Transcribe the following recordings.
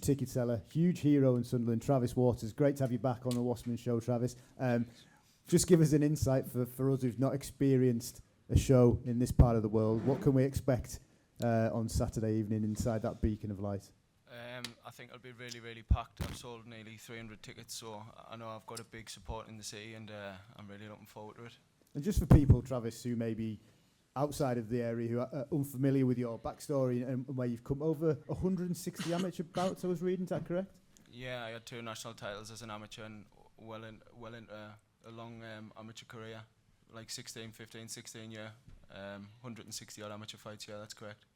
ticket seller, huge hero in Sunderland, Travis Waters. Great to have you back on the Wasserman Show, Travis. Just give us an insight for us who've not experienced a show in this part of the world. What can we expect on Saturday evening inside that beacon of light? I think it'll be really, really packed. I've sold nearly 300 tickets, so I know I've got a big support in the city, and I'm really looking forward to it. And just for people, Travis, who may be outside of the area, who are unfamiliar with your backstory and where you've come, over 160 amateur bouts, I was reading, is that correct? Yeah, I had 2 national titles as an amateur and well into a long amateur career, like 16, 15, 16 year, 160 odd amateur fights, yeah, that's correct.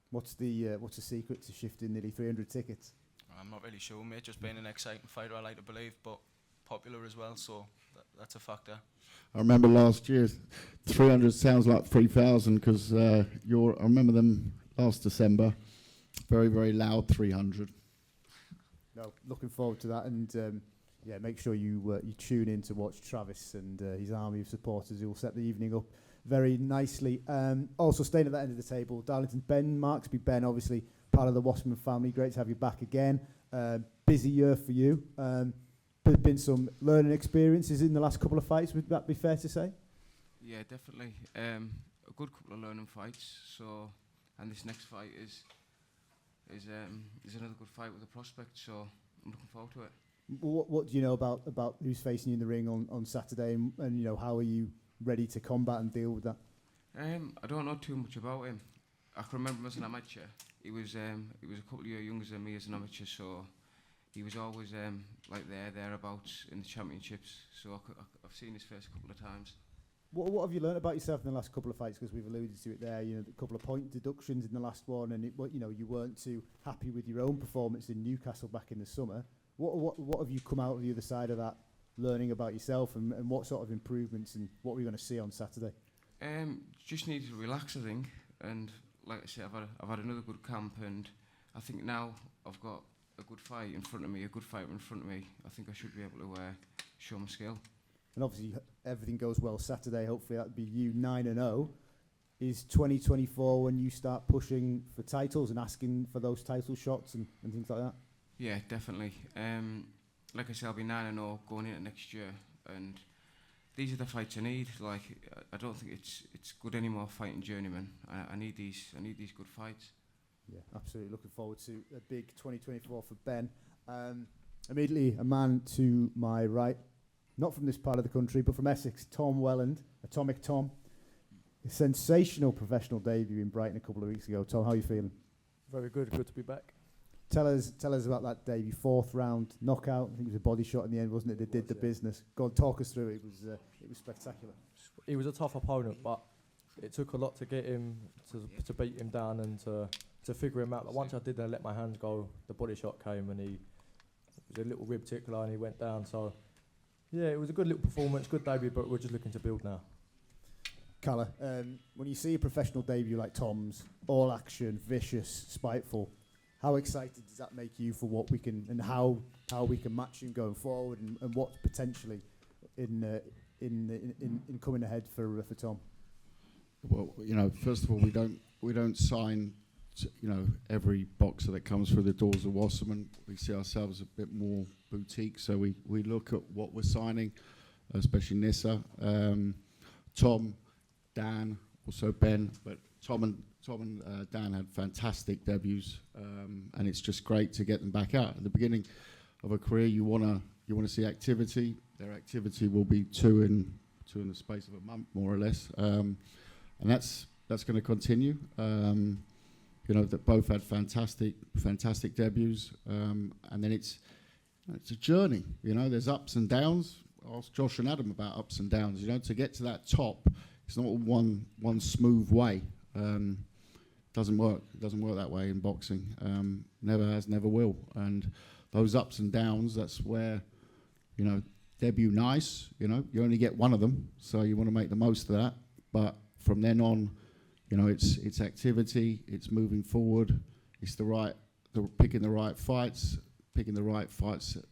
What's the secret to shifting nearly 300 tickets? I'm not really sure, mate, just being an exciting fighter, I like to believe, but popular as well, so that's a factor. I remember last year, 300 sounds like 3,000 because I remember them last December, very, very loud 300. No, looking forward to that, and yeah, make sure you tune in to watch Travis and his army of supporters who will set the evening up very nicely. Also, staying at that end of the table, Darlington, Ben Marksby. Ben, obviously part of the Wasserman family. Great to have you back again. Busy year for you. There's been some learning experiences in the last couple of fights. Would that be fair to say? Yeah, definitely. A good couple of learning fights. So, and this next fight is another good fight with a prospect. So I'm looking forward to it. What do you know about who's facing you in the ring on Saturday, and you know, how are you ready to combat and deal with that? I don't know too much about him. I can remember him as an amateur. He was a couple of years younger than me as an amateur, so he was always like thereabouts in the championships. So I've seen his face a couple of times. What have you learned about yourself in the last couple of fights? Because we've alluded to it there. You know, a couple of point deductions in the last one, and you weren't too happy with your own performance in Newcastle back in the summer. What have you come out of the other side of that, learning about yourself, and what sort of improvements and what we're going to see on Saturday? Just needed to relax, I think, and like I said, I've had another good camp, and I think now I've got a good fight in front of me, a good fighter in front of me. I think I should be able to show my skill. And obviously, everything goes well Saturday. Hopefully, that'd be you 9-0. Is 2024 when you start pushing for titles and asking for those title shots and things like that? Yeah, definitely. Like I said, I'll be 9-0 going into next year, and these are the fights I need. Like, I don't think it's good anymore fighting journeymen. I need these good fights. Yeah, absolutely. Looking forward to a big 2024 for Ben. Immediately, a man to my right, not from this part of the country, but from Essex, Tom Welland, Atomic Tom. A sensational professional debut in Brighton a couple of weeks ago. Tom, how are you feeling? Very good. Good to be back. Tell us about that debut, 4th round knockout. I think it was a body shot in the end, wasn't it? They did the business. Go on, talk us through it. It was spectacular. He was a tough opponent, but it took a lot to get him to beat him down and to figure him out. But once I did let my hands go, the body shot came, and it was a little rib tickler, and he went down. So yeah, it was a good little performance, good debut, but we're just looking to build now. Calla, when you see a professional debut like Tom's, all action, vicious, spiteful, how excited does that make you for what we can and how we can match him going forward, and what's potentially in coming ahead for Tom? Well, you know, first of all, we don't sign, every boxer that comes through the doors of Wasserman. We see ourselves a bit more boutique, so we look at what we're signing, especially Nissa, Tom, Dan, also Ben, but Tom and Dan had fantastic debuts, and it's just great to get them back out. At the beginning of a career, you wanna see activity. Their activity will be two in the space of a month, more or less, and that's going to continue. That both had fantastic debuts, and then it's a journey. There's ups and downs. Ask Josh and Adam about ups and downs. To get to that top, it's not one smooth way. Doesn't work. It doesn't work that way in boxing. Never has, never will. And those ups and downs, that's where, debut nice. You only get one of them, so you want to make the most of that. But from then on, it's activity, it's moving forward, it's picking the right fights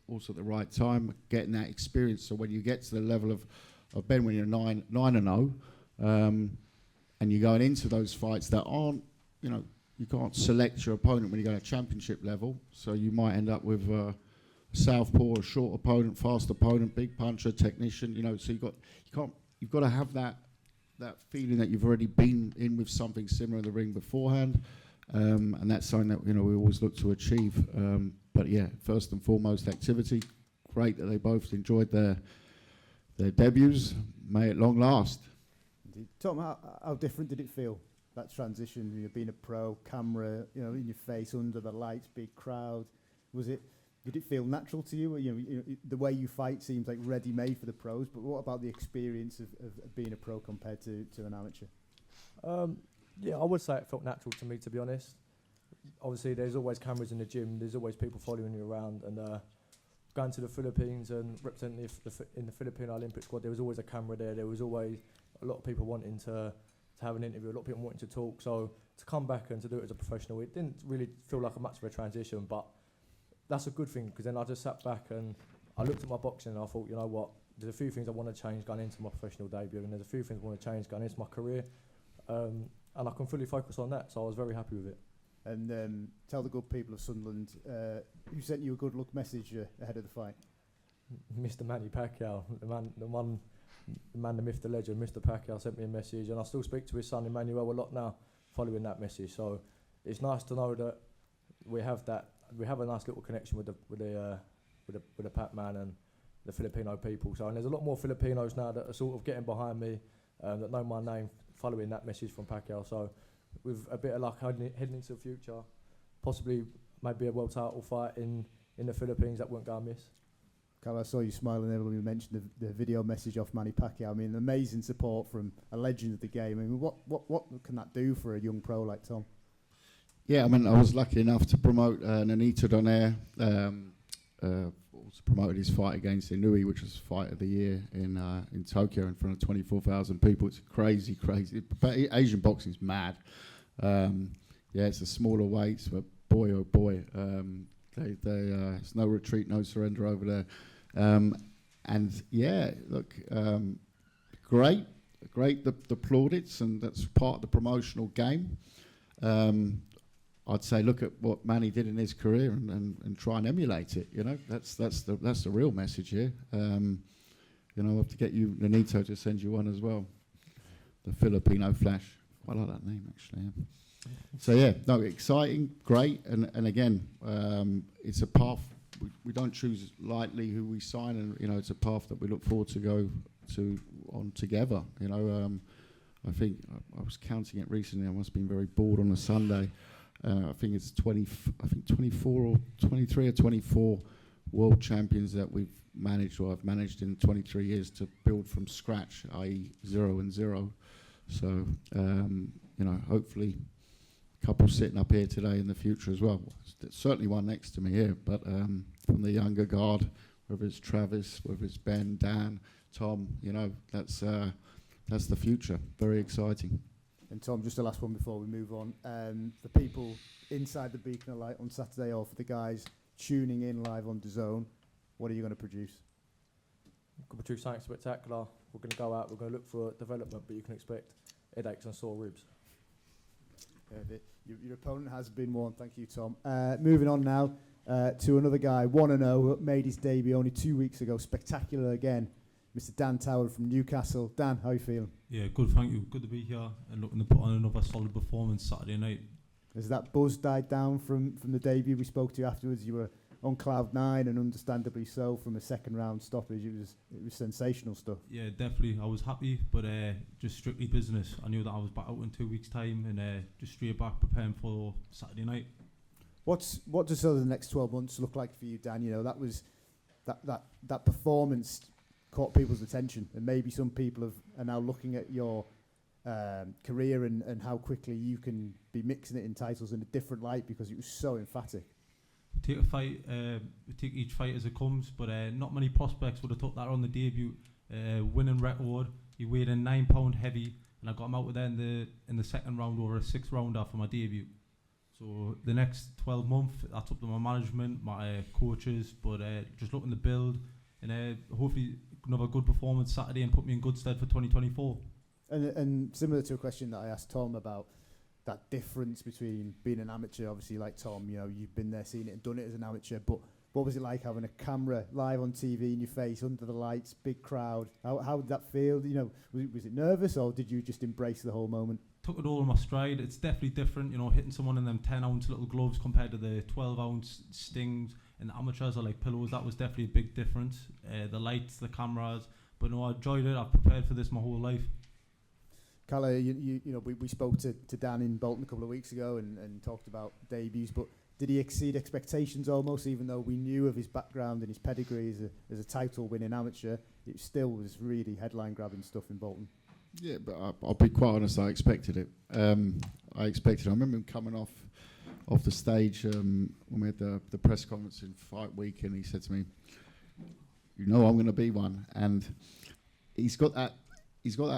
also at the right time, getting that experience. So when you get to the level of Ben, when you're 9-0, and you're going into those fights that aren't, select your opponent when you go to championship level. So you might end up with a southpaw, a short opponent, fast opponent, big puncher, technician. You know, so you've got to have that feeling that you've already been in with something similar in the ring beforehand, and that's something that we always look to achieve. But yeah, first and foremost, activity. Great that they both enjoyed their debuts. May it long last. Indeed. Tom, how different did it feel, that transition, being a pro, camera, in your face, under the lights, big crowd? Did it feel natural to you? The way you fight seems like ready-made for the pros, but what about the experience of being a pro compared to an amateur? Yeah, I would say it felt natural to me, to be honest. Obviously, there's always cameras in the gym. There's always people following you around. And going to the Philippines and representing in the Philippine Olympic squad, there was always a camera there. There was always a lot of people wanting to have an interview, a lot of people wanting to talk. So to come back and to do it as a professional, it didn't really feel like much of a transition, but that's a good thing, because then I just sat back and I looked at my boxing and I thought, you know what, there's a few things I want to change going into my professional debut, and there's a few things I want to change going into my career, and I can fully focus on that, so I was very happy with it. And tell the good people of Sunderland, who sent you a good luck message ahead of the fight? Mr. Manny Pacquiao, the man, the myth, the legend, Mr. Pacquiao sent me a message, and I still speak to his son Emmanuel a lot now, following that message. So it's nice to know that we have a nice little connection with the Pac-Man and the Filipino people. So, and there's a lot more Filipinos now that are sort of getting behind me, that know my name, following that message from Pacquiao. So with a bit of luck heading into the future, possibly maybe a world title fight in the Philippines, that won't go amiss. Carl, I saw you smiling there when we mentioned the video message off Manny Pacquiao. I mean, amazing support from a legend of the game. I mean, what can that do for a young pro like Tom? Yeah, I mean, I was lucky enough to promote Nonito Donaire. Also promoted his fight against Inui, which was Fight of the Year in Tokyo in front of 24,000 people. It's crazy. But Asian boxing's mad. Yeah, it's the smaller weights, but boy, oh boy, it's no retreat, no surrender over there. And yeah, look, great the plaudits, and that's part of the promotional game. I'd say look at what Manny did in his career and try and emulate it. That's the real message here. I'll have to get you Nonito to send you one as well. The Filipino Flash. I like that name actually. Yeah. So yeah, no, exciting, great, and again, it's a path we don't choose lightly who we sign, and it's a path that we look forward to go on together. I think I was counting it recently. I must have been very bored on a Sunday. I think it's 24 or 23 or 24 world champions that I've managed in 23 years to build from scratch, i.e. 0 and 0. So, hopefully a couple sitting up here today in the future as well. There's certainly one next to me here, but from the younger guard, whether it's Travis, whether it's Ben, Dan, Tom, that's the future. Very exciting. And Tom, just the last one before we move on. For people inside the Beacon of Light on Saturday, or for the guys tuning in live on DAZN, what are you going to produce? We're going to produce something spectacular. We're going to go out, we're going to look for development, but you can expect headaches and sore ribs. Your opponent has been warned. Thank you, Tom. Moving on now to another guy, 1-0, made his debut only 2 weeks ago. Spectacular again. Mr. Dan Tower from Newcastle. Dan, how are you feeling? Yeah, good, thank you. Good to be here and looking to put on another solid performance Saturday night. Has that buzz died down from the debut? We spoke to you afterwards. You were on cloud 9, and understandably so, from a second round stoppage. It was sensational stuff. Yeah, definitely. I was happy, but just strictly business. I knew that I was back out in 2 weeks' time, and just straight back preparing for Saturday night. What does the next 12 months look like for you, Dan? That was that performance caught people's attention, and maybe some people are now looking at your career and how quickly you can be mixing it in titles in a different light, because it was so emphatic. We take each fight as it comes, but not many prospects would have took that on the debut. Winning record, he weighed in 9 pound heavy, and I got him out with that in the second round over a 6th rounder for my debut. So the next 12 months, that's up to my management, my coaches, but just looking to build, and hopefully another good performance Saturday and put me in good stead for 2024. And similar to a question that I asked Tom about that difference between being an amateur, obviously like Tom, you know, you've been there, seen it and done it as an amateur, but what was it like having a camera live on TV in your face, under the lights, big crowd? How did that feel? You know, was it nervous, or did you just embrace the whole moment? Took it all in my stride. It's definitely different, you know, hitting someone in them 10-ounce little gloves compared to the 12-ounce stings and amateurs are like pillows. That was definitely a big difference. The lights, the cameras, but no, I enjoyed it. I've prepared for this my whole life. Calla, you know, we spoke to Dan in Bolton a couple of weeks ago and talked about debuts, but did he exceed expectations almost, even though we knew of his background and his pedigree as a title-winning amateur? It still was really headline-grabbing stuff in Bolton. Yeah, but I'll be quite honest, I expected it. I remember him coming off the stage when we had the press conference in fight week, and he said to me, you know I'm going to be one. And he's got that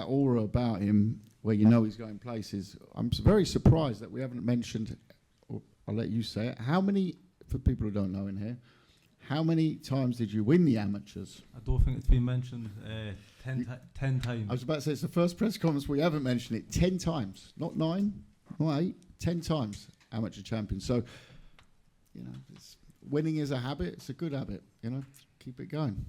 aura about him where you know he's going places. I'm very surprised that we haven't mentioned, or I'll let you say it, how many, for people who don't know in here, how many times did you win the amateurs? I don't think it's been mentioned 10 times. I was about to say, it's the first press conference we haven't mentioned it. 10 times. Not 9, not 8, 10 times amateur champion. So, you know, winning is a habit. It's a good habit, you know. Keep it going.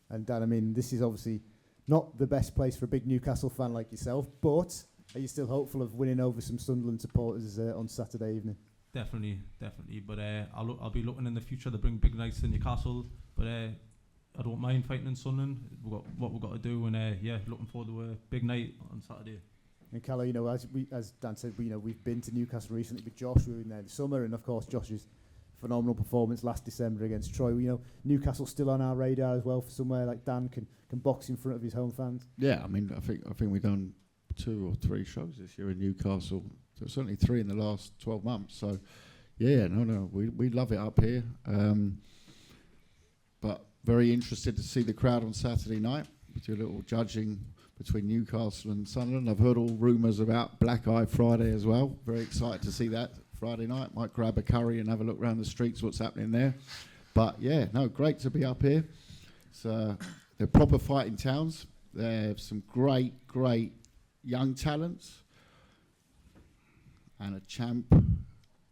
And Dan, I mean, this is obviously not the best place for a big Newcastle fan like yourself, but are you still hopeful of winning over some Sunderland supporters on Saturday evening? Definitely. But I'll be looking in the future to bring big nights to Newcastle. But I don't mind fighting in Sunderland. We've got what we've got to do, and looking forward to a big night on Saturday. And Calla, you know, as Dan said, we've been to Newcastle recently with Josh. We were in there in the summer, and of course Josh's phenomenal performance last December against Troy. You know, Newcastle's still on our radar as well for somewhere like Dan can box in front of his home fans. Yeah, I mean, I think we've done 2 or 3 shows this year in Newcastle. So certainly 3 in the last 12 months. So, yeah, we love it up here. But very interested to see the crowd on Saturday night. Do a little judging between Newcastle and Sunderland. I've heard all rumours about Black Eye Friday as well. Very excited to see that Friday night. Might grab a curry and have a look around the streets, what's happening there. But yeah, great to be up here. So they're proper fighting towns. They have some great young talents and a champ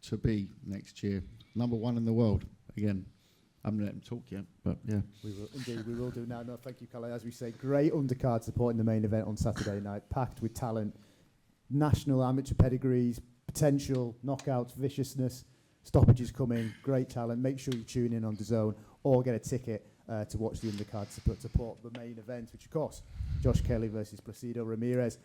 to be next year. Number 1 in the world. Again, I haven't let him talk yet, but yeah. We will do now. No, thank you, Calla. As we say, great undercard supporting the main event on Saturday night, packed with talent, national amateur pedigrees, potential, knockouts, viciousness, stoppages coming, great talent. Make sure you tune in on DAZN or get a ticket to watch the undercard to support the main event, which of course, Josh Kelly versus Placido Ramirez.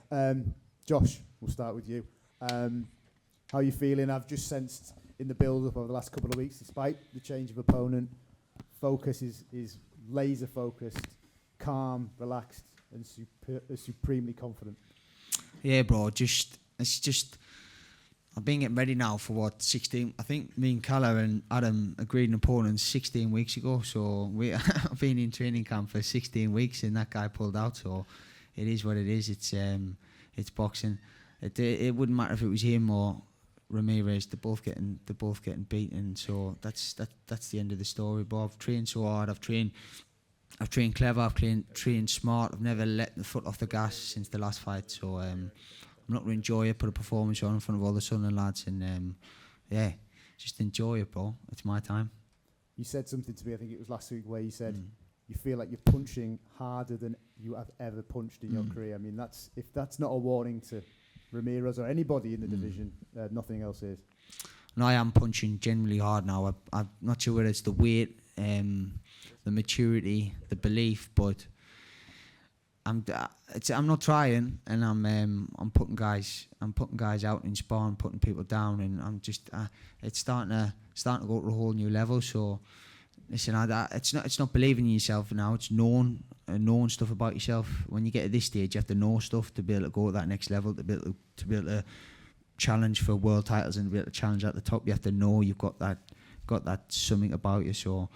Josh, we'll start with you. How are you feeling? I've just sensed in the build-up over the last couple of weeks, despite the change of opponent, focus is laser-focused, calm, relaxed, and supremely confident. Yeah, bro, I've been getting ready now for 16, I think me and Calla and Adam agreed an opponent 16 weeks ago, so I've been in training camp for 16 weeks and that guy pulled out, so it is what it is. It's boxing. It wouldn't matter if it was him or Ramirez. They're both getting beaten. So that's the end of the story. But I've trained so hard. I've trained clever. I've trained smart. I've never let the foot off the gas since the last fight. So I'm not going to enjoy it. Put a performance on in front of all the Sunderland lads, and just enjoy it, bro. It's my time. You said something to me. I think it was last week where you said you feel like you're punching harder than you have ever punched in your career. I mean, if that's not a warning to Ramirez or anybody in the division, nothing else is. No, I am punching generally hard now. I'm not sure whether it's the weight, the maturity, the belief, but I'm not trying, and I'm putting guys out in sparring, putting people down, and I'm just it's starting to go to a whole new level. So listen, it's not believing in yourself now. It's knowing stuff about yourself. When you get to this stage, you have to know stuff to be able to go to that next level, to be able to challenge for world titles and be able to challenge at the top. You have to know you've got that something about you. So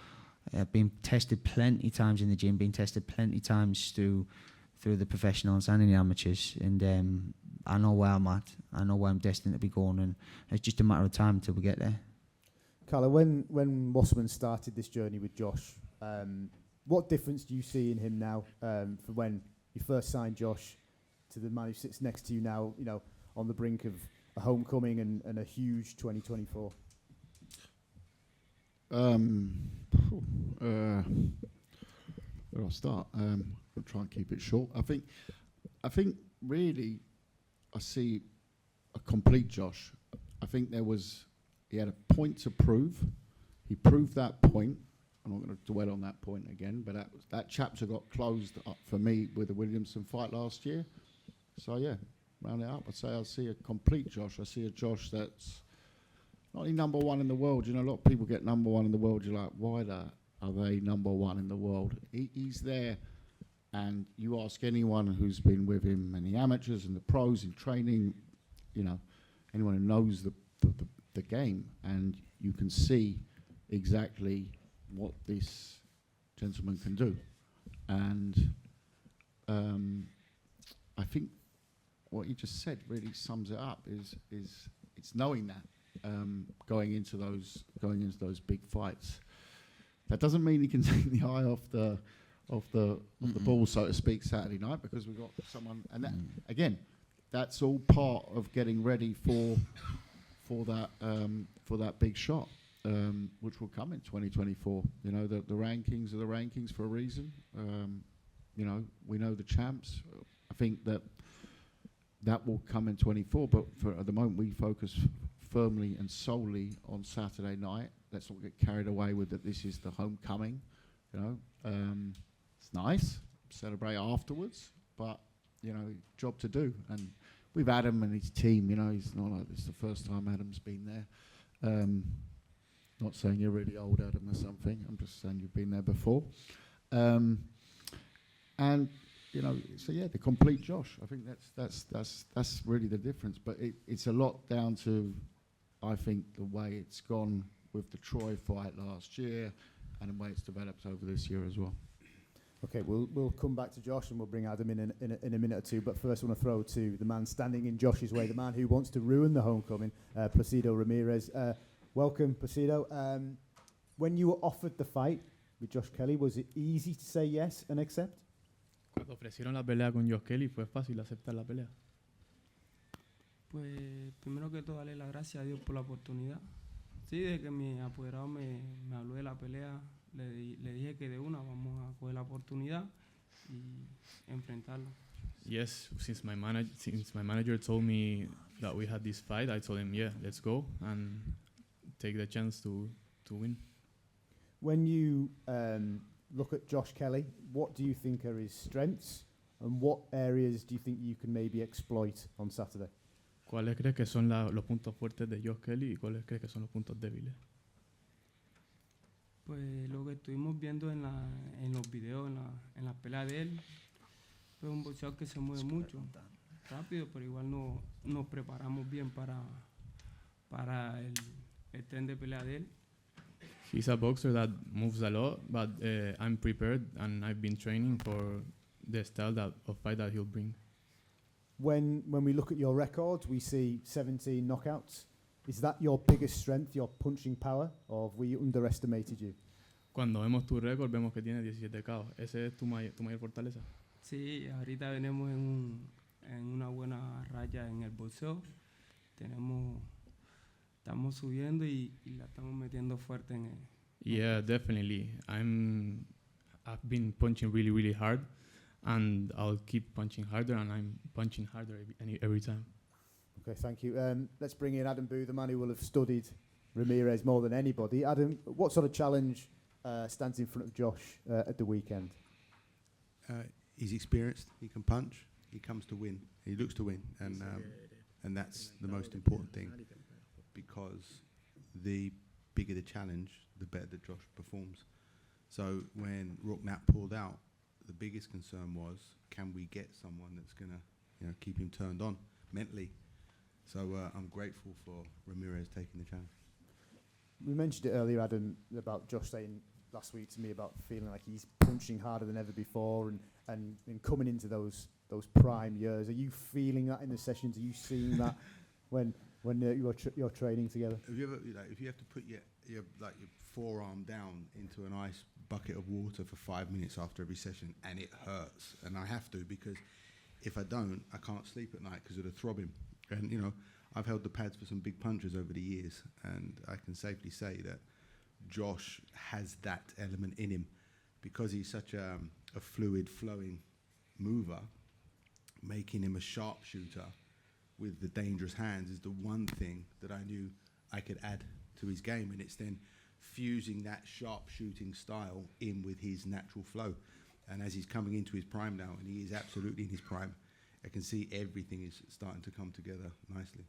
I've been tested plenty times in the gym, been tested plenty times through the professionals and in the amateurs, and I know where I'm at. I know where I'm destined to be going, and it's just a matter of time until we get there. Calla, when Wasserman started this journey with Josh, what difference do you see in him now from when you first signed Josh to the man who sits next to you now, on the brink of homecoming and a huge 2024? Where do I start? I'll try and keep it short. I think really I see a complete Josh. I think he had a point to prove. He proved that point. I'm not going to dwell on that point again, but that chapter got closed up for me with the Williamson fight last year. So yeah, round it up, I'd say I see a complete Josh. I see a Josh that's not only number one in the world. You know, a lot of people get number one in the world. You're like, why are they number one in the world? He's there, and you ask anyone who's been with him, and the amateurs and the pros in training, you know, anyone who knows the game, and you can see exactly what this gentleman can do. And I think what you just said really sums it up. Is it's knowing that going into those big fights. That doesn't mean he can take the eye off the ball, so to speak, Saturday night, because we've got someone. And that, again, that's all part of getting ready for that big shot, which will come in 2024. You know, the rankings are the rankings for a reason. You know, we know the champs. I think that will come in 24, but at the moment we focus firmly and solely on Saturday night. Let's not get carried away with that this is the homecoming. You know, it's nice, celebrate afterwards, but, you know, job to do. And with Adam and his team, you know, he's not like this is the first time Adam's been there. Not saying you're really old, Adam, or something. I'm just saying you've been there before. And, you know, so yeah, the complete Josh. I think that's really the difference. But it's a lot down to, I think, the way it's gone with the Troy fight last year and the way it's developed over this year as well. Okay, we'll come back to Josh and we'll bring Adam in a minute or two. But first, I want to throw to the man standing in Josh's way, the man who wants to ruin the homecoming, Placido Ramirez. Welcome, Placido. When you were offered the fight with Josh Kelly, was it easy to say yes and accept? Cuando ofrecieron la pelea con Josh Kelly, fue fácil aceptar la pelea. Pues primero que todo darle las gracias a Dios por la oportunidad. Sí, de que mi apoderado me habló de la pelea, le dije que de una vamos a coger la oportunidad y enfrentarlo. Yes, since my manager told me that we had this fight, I told him, yeah, let's go and take the chance to win. When you look at Josh Kelly, what do you think are his strengths and what areas do you think you can maybe exploit on Saturday? ¿Cuáles crees que son los puntos fuertes de Josh Kelly y cuáles crees que son los puntos débiles? Pues lo que estuvimos viendo en los videos, en la pelea de él, fue un boxeador que se mueve mucho, rápido, pero igual nos preparamos bien para el tren de pelea de él. He's a boxer that moves a lot, but I'm prepared and I've been training for the style of fight that he'll bring. When we look at your records, we see 17 knockouts. Is that your biggest strength, your punching power, or have we underestimated you? Cuando vemos tu récord, vemos que tienes 17 KO. ¿Ese es tu mayor fortaleza? Sí, ahorita venimos en una buena raya en el boxeo. Estamos subiendo y la estamos metiendo fuerte en él. Yeah, definitely. I've been punching really, really hard, and I'll keep punching harder, and I'm punching harder every time. Okay, thank you. Let's bring in Adam Boo, the man who will have studied Ramirez more than anybody. Adam, what sort of challenge stands in front of Josh at the weekend? He's experienced. He can punch. He comes to win. He looks to win, and that's the most important thing, because the bigger the challenge, the better that Josh performs. So when Rocknap pulled out, the biggest concern was, can we get someone that's going to keep him turned on mentally? So I'm grateful for Ramirez taking the challenge. We mentioned it earlier, Adam, about Josh saying last week to me about feeling like he's punching harder than ever before and coming into those prime years. Are you feeling that in the sessions? Are you seeing that when you're training together? Have you ever, if you have to put your forearm down into an ice bucket of water for 5 minutes after every session, and it hurts, and I have to, because if I don't, I can't sleep at night because of the throbbing. And I've held the pads for some big punchers over the years, and I can safely say that Josh has that element in him because he's such a fluid, flowing mover. Making him a sharpshooter with the dangerous hands is the one thing that I knew I could add to his game, and it's then fusing that sharpshooting style in with his natural flow. And as he's coming into his prime now, and he is absolutely in his prime, I can see everything is starting to come together nicely.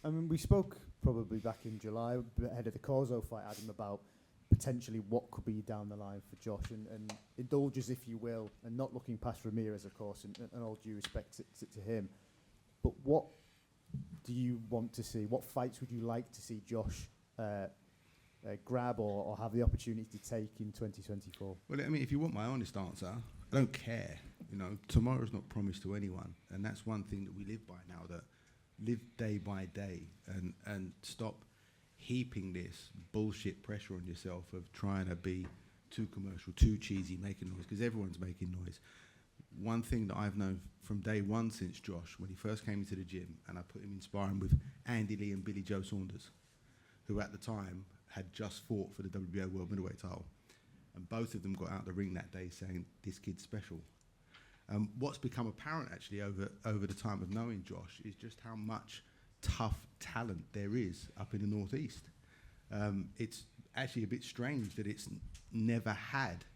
I mean, we spoke probably back in July ahead of the Corzo fight, Adam, about potentially what could be down the line for Josh, and indulge us, if you will, and not looking past Ramirez, of course, and all due respect to him. But what do you want to see? What fights would you like to see Josh grab or have the opportunity to take in 2024? Well, I mean, if you want my honest answer, I don't care. You know, tomorrow's not promised to anyone, and that's one thing that we live by now, that live day by day and stop heaping this bullshit pressure on yourself of trying to be too commercial, too cheesy, making noise, because everyone's making noise. One thing that I've known from day one since Josh, when he first came into the gym, and I put him in sparring with Andy Lee and Billy Joe Saunders, who at the time had just fought for the WBO World Middleweight title. And both of them got out the ring that day saying, this kid's special. What's become apparent actually over the time of knowing Josh is just how much tough talent there is up in the Northeast. It's actually a bit strange that it's never had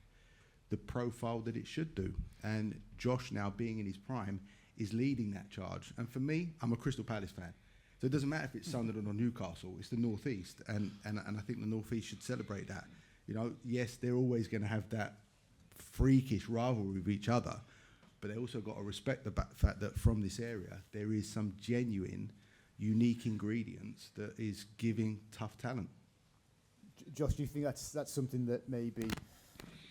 the profile that it should do. And Josh, now being in his prime, is leading that charge. And for me, I'm a Crystal Palace fan. So it doesn't matter if it's Sunderland or Newcastle, it's the Northeast. And I think the Northeast should celebrate that. You know, yes, they're always going to have that freakish rivalry with each other, but they also got to respect the fact that from this area, there is some genuine, unique ingredients that is giving tough talent. Josh, do you think that's something that maybe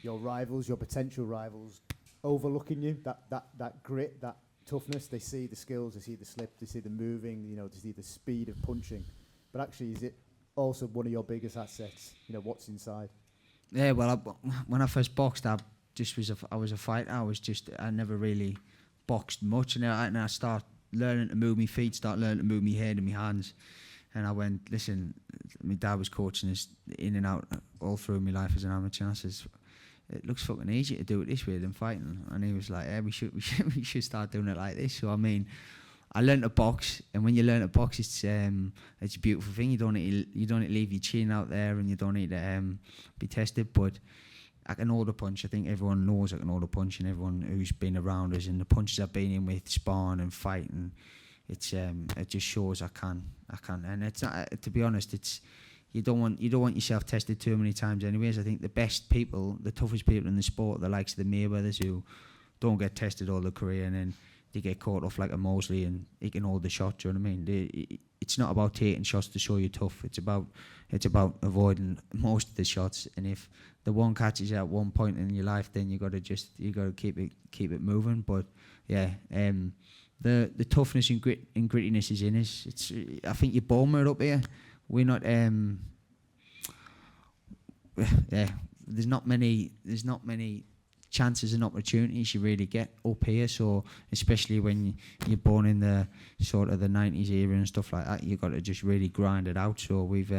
your rivals, your potential rivals, overlooking you? That grit, that toughness. They see the skills, they see the slip, they see the moving, you know, they see the speed of punching. But actually, is it also one of your biggest assets? You know, what's inside? Yeah, well, when I first boxed, I was a fighter. I never really boxed much, and I start learning to move my feet, start learning to move my head and my hands. And I went, listen, my dad was coaching us in and out all through my life as an amateur. And I says, it looks fucking easy to do it this way than fighting. And he was like, yeah, we should start doing it like this. So I mean, I learned to box, and when you learn to box, it's a beautiful thing. You don't need to leave your chin out there, and you don't need to be tested. But I can hold a punch. I think everyone knows I can hold a punch, and everyone who's been around us and the punches I've been in with, sparring and fighting, it just shows I can. And it's not, to be honest, it's you don't want yourself tested too many times. Anyways, I think the best people, the toughest people in the sport, the likes of the Mayweathers, who don't get tested all their career, and then they get caught off like a Mosley and he can hold the shot. Do you know what I mean? It's not about taking shots to show you're tough. It's about avoiding most of the shots. And if the one catches you at one point in your life, then you got to keep it moving. But yeah, the toughness and grittiness is in us. I think you're born with it up here. We're not. Yeah, there's not many chances and opportunities you really get up here. So especially when you're born in the sort of the 90s era and stuff like that, you've got to just really grind it out. So we've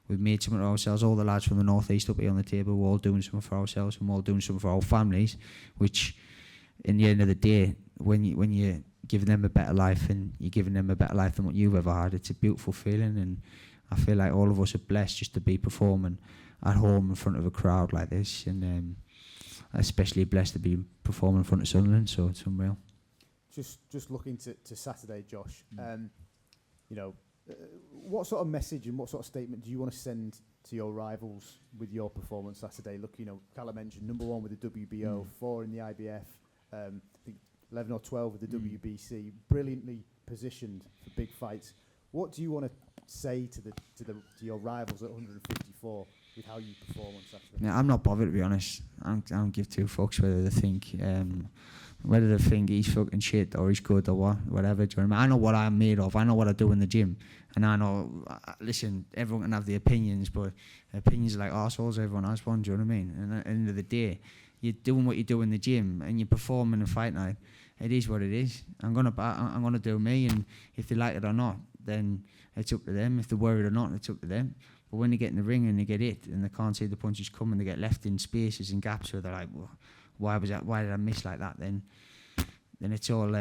made something of ourselves. All the lads from the Northeast up here on the table, we're all doing something for ourselves, and we're all doing something for our families, which in the end of the day, when you're giving them a better life and you're giving them a better life than what you've ever had, it's a beautiful feeling. And I feel like all of us are blessed just to be performing at home in front of a crowd like this, and especially blessed to be performing in front of Sunderland, so it's unreal. Just looking to Saturday, Josh, you know, what sort of message and what sort of statement do you want to send to your rivals with your performance Saturday? Look, you know, Callum mentioned number 1 with the WBO, 4 in the IBF, I think 11 or 12 with the WBC, brilliantly positioned for big fights. What do you want to say to your rivals at 154 with how you perform on Saturday? Yeah, I'm not bothered, to be honest. I don't give two fucks whether they think he's fucking shit or he's good or whatever. Do you know what I mean? I know what I'm made of. I know what I do in the gym, and I know. Listen, everyone can have the opinions, but opinions are like arseholes. Everyone has one. Do you know what I mean? And at the end of the day, you're doing what you do in the gym, and you're performing in a fight night. It is what it is. I'm gonna do me, and if they like it or not, then it's up to them. If they're worried or not, it's up to them. But when they get in the ring and they get hit and they can't see the punches coming, they get left in spaces and gaps where they're like, well, why did I miss like that? Then it's all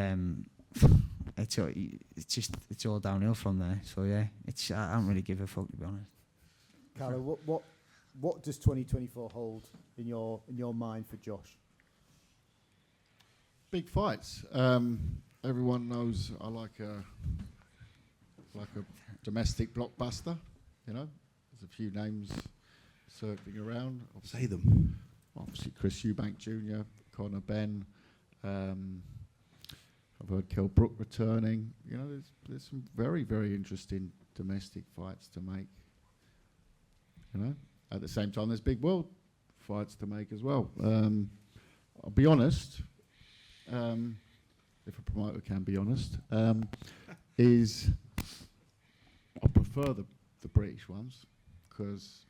it's all downhill from there. So yeah, I don't really give a fuck, to be honest. Carlo, what does 2024 hold in your mind for Josh? Big fights. Everyone knows I like a domestic blockbuster. You know, there's a few names circling around. Say them. Obviously, Chris Eubank Jr., Conor Benn. I've heard Kell Brook returning. You know, there's some very, very interesting domestic fights to make. You know, at the same time, there's big world fights to make as well. I'll be honest, if a promoter can be honest, is I prefer the British ones because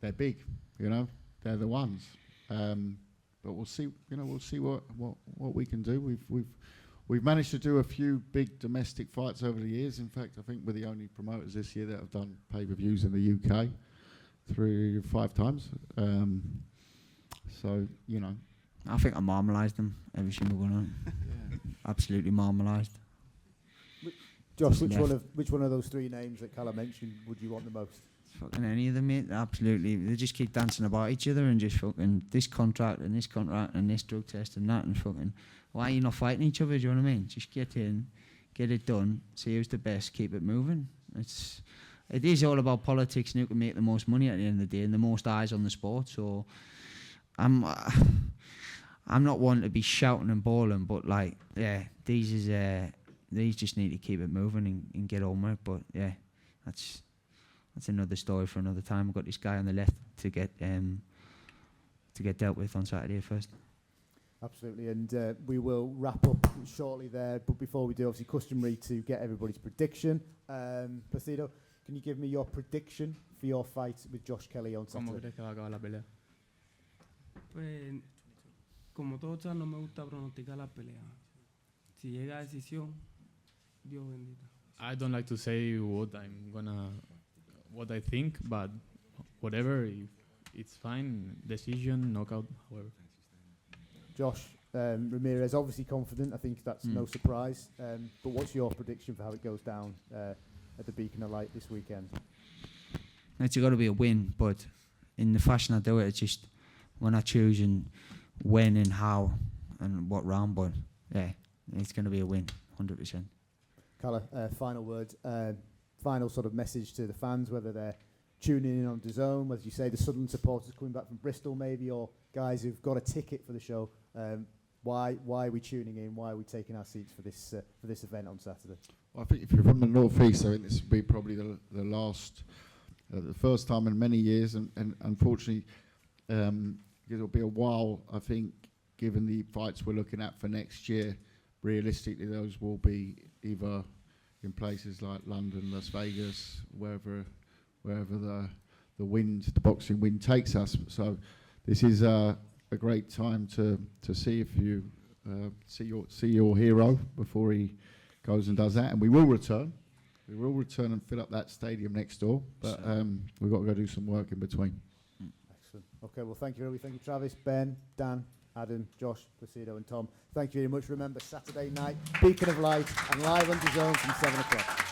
they're big. You know, they're the ones. But we'll see. You know, we'll see what we can do. We've managed to do a few big domestic fights over the years. In fact, I think we're the only promoters this year that have done pay-per-views in the UK 5 times. So you know, I think I marmalised them every single one. Absolutely marmalised. Josh, which one of those 3 names that Callum mentioned would you want the most? Fucking any of them, mate. Absolutely. They just keep dancing about each other and just fucking this contract and this contract and this drug test and that and fucking. Why are you not fighting each other? Do you know what I mean? Just get in, get it done, see who's the best, keep it moving. It is all about politics and who can make the most money at the end of the day and the most eyes on the sport. So I'm not one to be shouting and bawling, but like, yeah, these just need to keep it moving and get on with it. But yeah, that's another story for another time. We've got this guy on the left to get dealt with on Saturday first. Absolutely, and we will wrap up shortly there. But before we do, obviously customary to get everybody's prediction. Placido, can you give me your prediction for your fight with Josh Kelly on Saturday? ¿Cómo crees que va a acabar la pelea? Pues, como todos saben, no me gusta pronosticar la pelea. Si llega a decisión, Dios bendito. I don't like to say what I think, but whatever, if it's fine, decision, knockout, however. Josh Ramirez, obviously confident. I think that's no surprise. But what's your prediction for how it goes down at the Beacon of Light this weekend? It's got to be a win, but in the fashion I do it, it's just we're not choosing when and how and what round, but yeah, it's going to be a win, 100%. Calla, final word, final sort of message to the fans, whether they're tuning in on DAZN, whether you say the Sunderland supporters coming back from Bristol maybe, or guys who've got a ticket for the show. Why are we tuning in? Why are we taking our seats for this event on Saturday? Well, I think if you're from the North East, I think this will be probably the first time in many years, and unfortunately, it'll be a while. I think, given the fights we're looking at for next year, realistically, those will be either in places like London, Las Vegas, wherever the boxing wind takes us. So this is a great time to see if you see your hero before he goes and does that. And we will return. We will return and fill up that stadium next door. But we've got to go do some work in between. Excellent. Okay, well, thank you, everybody. Thank you, Travis, Ben, Dan, Adam, Josh, Placido and Tom. Thank you very much. Remember, Saturday night, Beacon of Light and live on DAZN from 7 o'clock.